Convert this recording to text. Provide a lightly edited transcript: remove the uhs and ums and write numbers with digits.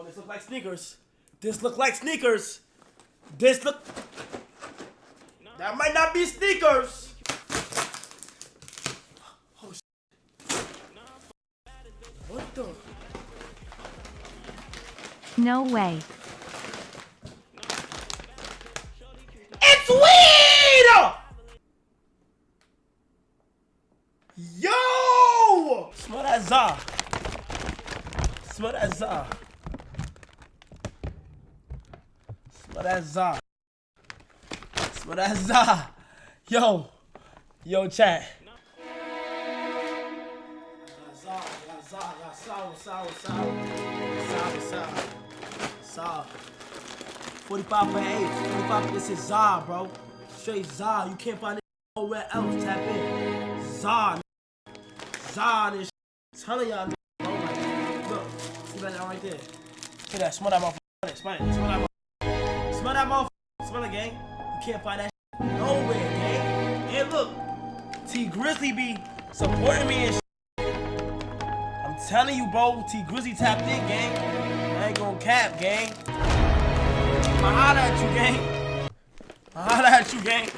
this look like sneakers. This look like sneakers. This look... That might not be sneakers. Oh, shit. What the... No way. It's weed! Yo! Smell that za. Smell that za. Smell that za. Smell that za. Yo. Yo, chat. Za. 45 for 8. 45. This is za, bro. Straight za. You can't find it nowhere else. Tap in. Za. Za. This. I'm telling y'all, bro. Like, look. See that right there. Look at that. Smell that motherfucker. Smell it. Smell that motherfucker. Smell that motherfucker. Smell it, gang. You can't find that nowhere, gang. And look. T Grizzly be supporting me and I'm telling you, bro. T Grizzly tapped in, gang. I ain't gonna cap, gang. I holla at you, gang. I holla at you, gang.